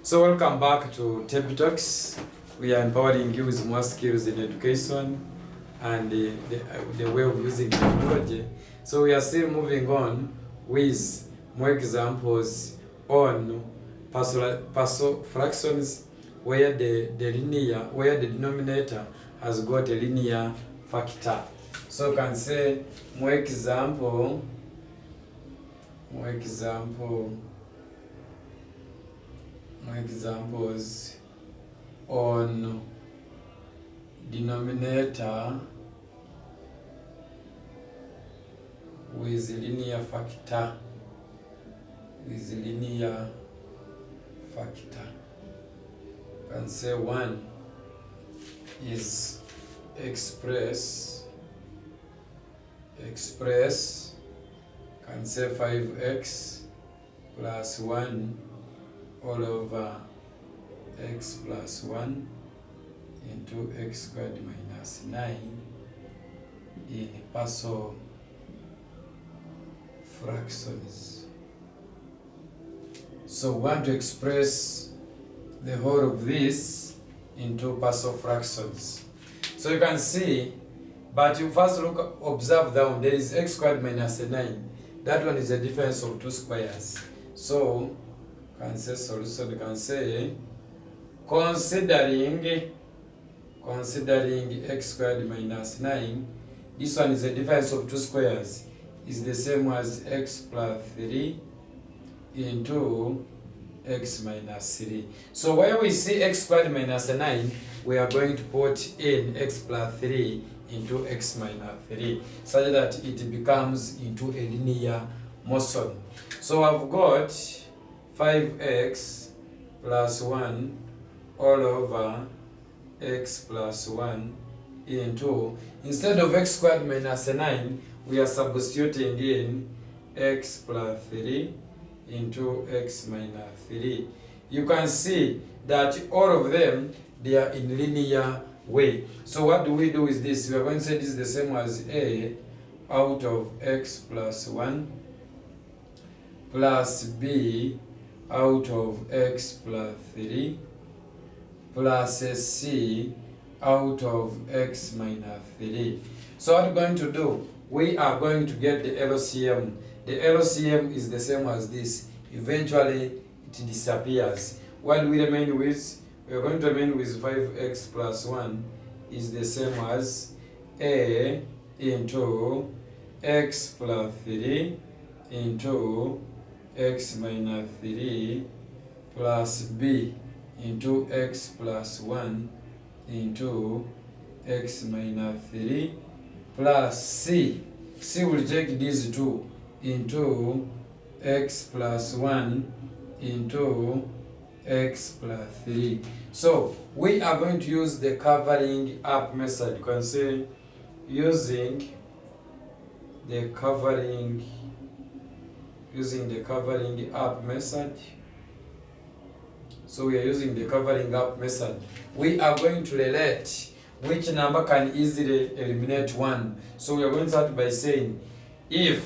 So welcome back to Table Talks. We are empowering you with more skills in education and the way of using technology. So we are still moving on with more examples on partial fractions where the denominator has got a linear factor. So you can say more examples on denominator with linear factor. You can say 1 is express can say 5x plus 1 all over x plus 1 into x squared minus 9 in partial fractions. So we want to express the whole of this into partial fractions. So you can see, but you first observe down, there is x squared minus 9. That one is a difference of 2 squares. So you can say solution, you can say considering x squared minus 9, this one is a difference of 2 squares, is the same as x plus 3 into x minus 3. So where we see x squared minus 9, we are going to put in x plus 3 into x minus 3, such that it becomes into a linear motion. So I've got 5x plus 1 all over x plus 1 into, instead of x squared minus 9, we are substituting in x plus 3 into x minus 3. You can see that all of them, they are in linear way. So what do we do with this? We are going to say this is the same as a out of x plus 1 plus b out of x plus 3 plus c out of x minus 3. So what we're going to do, we are going to get the LCM. The LCM is the same as this. Eventually it disappears. What do we remain with? We are going to remain with 5x plus 1 is the same as a into x plus 3 into x minus 3 plus b into x plus 1 into x minus 3 plus c. C will take these two into x plus 1 into x plus 3. So we are going to use the covering up method. You can say using the covering up method. So we are using the covering up method. We are going to relate which number can easily eliminate 1. So we are going to start by saying if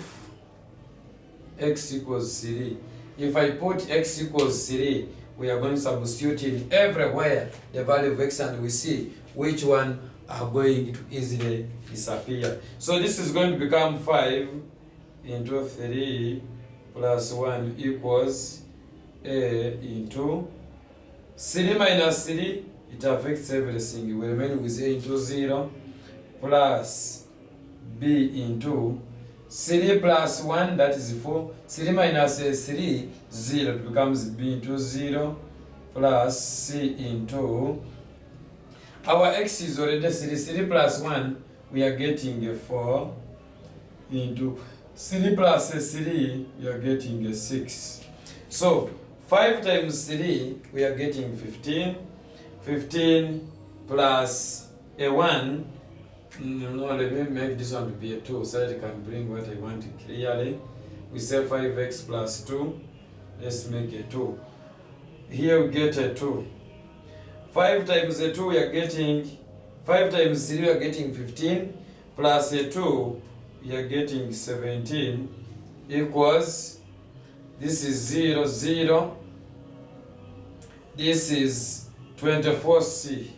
x equals 3. If I put x equals 3, we are going to substitute in everywhere the value of x, and we see which one are going to easily disappear. So this is going to become 5 into 3 plus 1 equals a into 3 minus 3, it affects everything. We remain with a into 0 plus b into 3 plus 1, that is 4. 3 minus 3, 0. It becomes b into 0 plus c into, our x is already 3. 3 plus 1, we are getting a 4 into 3 plus 3, we are getting a 6. So 5 times 3, we are getting 15. 15 plus a 1, no, let me make this one to be a 2 so that I can bring what I want clearly. We say 5x plus 2. Let's make a 2. Here we get a 2. 5 times a 2, we are getting 5 times 3, we are getting 15, plus a 2, we are getting 17, equals, this is 0, 0. this is 24C.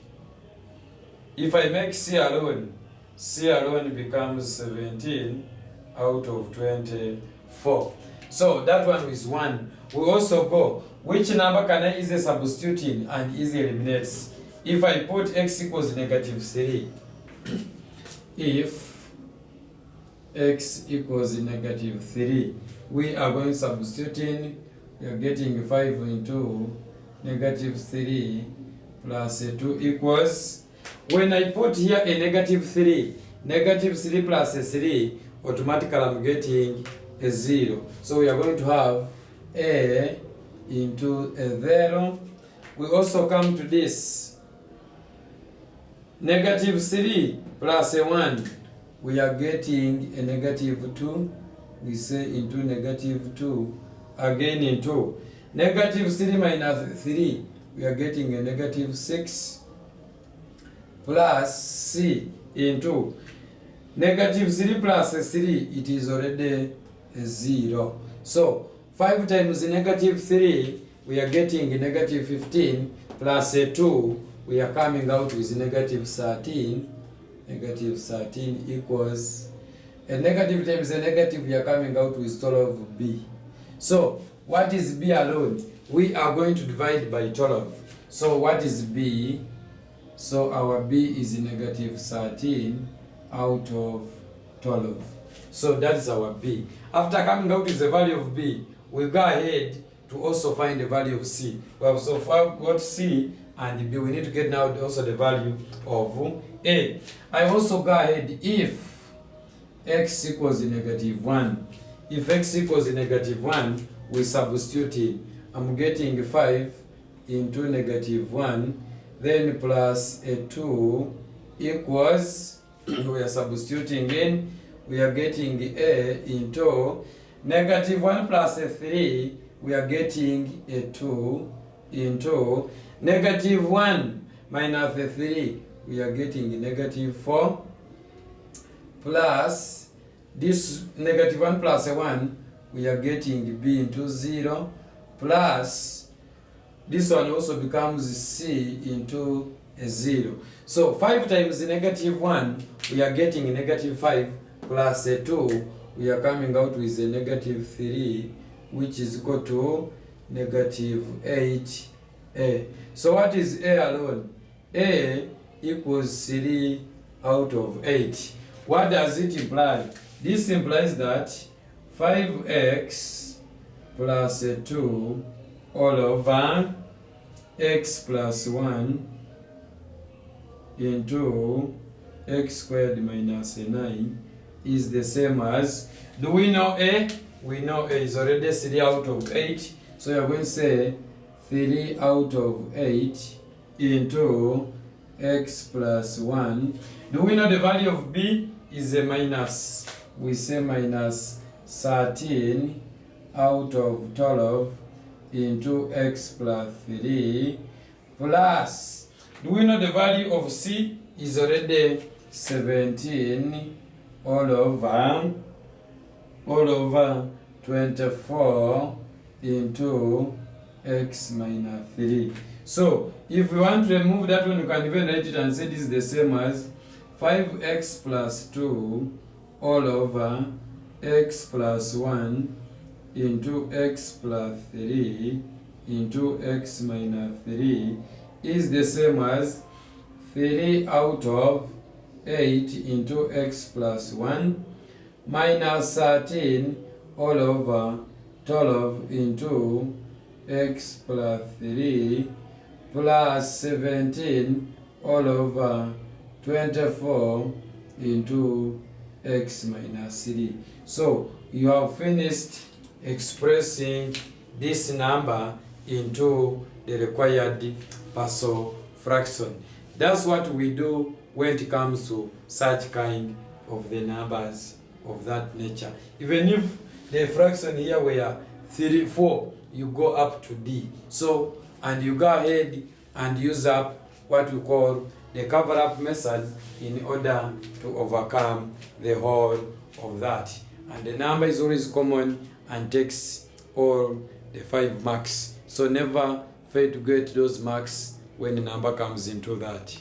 If I make C alone becomes 17 out of 24. So that one is 1. We also go, which number can I easily substitute in and easily eliminates? If I put x equals negative 3, if x equals negative 3, we are going to substitute in, we are getting 5 into negative 3 plus 2 equals, when I put here a negative 3 plus a 3, automatically I'm getting a 0. So we are going to have a into a 0. We also come to this negative 3 plus a 1, we are getting a negative 2. We say into negative 2, again into negative 3 minus 3, we are getting a negative 6 plus c into negative 3 plus 3, it is already a 0. So 5 times negative 3, we are getting a negative 15 plus a 2, we are coming out with negative 13. Negative 13 equals a negative times a negative, we are coming out with 12b. So what is b alone? We are going to divide by 12. So what is b? So our b is negative 13 out of 12. So that is our b. After coming out with the value of b, we go ahead to also find the value of c. We have so far got c and b. We need to get now also the value of a. I also go ahead, if x equals negative 1. If x equals negative 1, we substitute in. I'm getting 5 into negative 1, then plus a 2 equals, we are substituting in, we are getting a into negative 1 plus a 3, we are getting a 2 into negative 1 minus a 3, we are getting negative 4 plus this negative 1 plus a 1, we are getting b into 0 plus this one also becomes c into a 0. So 5 times negative 1, we are getting negative 5 plus a 2, we are coming out with a negative 3, which is equal to negative 8a. So what is a alone? A equals 3 out of 8. What does it imply? This implies that 5x plus 2 all over x plus 1 into x squared minus 9 is the same as, do we know a? We know a is already 3 out of 8. So you're going to say 3 out of 8 into x plus 1. Do we know the value of b is a minus? We say minus 13 out of 12 into x plus 3 plus, do we know the value of c is already 17 all over 24 into x minus 3. So if we want to remove that one, we can even write it and say this is the same as 5x plus 2 all over x plus 1 into x plus 3 into x minus 3 is the same as 3 out of 8 into x plus 1 minus 13 all over 12 into x plus 3 plus 17 all over 24 into x minus 3. So you have finished expressing this number into the required partial fraction. That's what we do when it comes to such kind of the numbers of that nature. Even if the fraction here were 3, 4, you go up to d. So, and you go ahead and use up what we call the cover-up method in order to overcome the whole of that. And the number is always common and takes all the 5 marks. So never fail to get those marks when the number comes into that.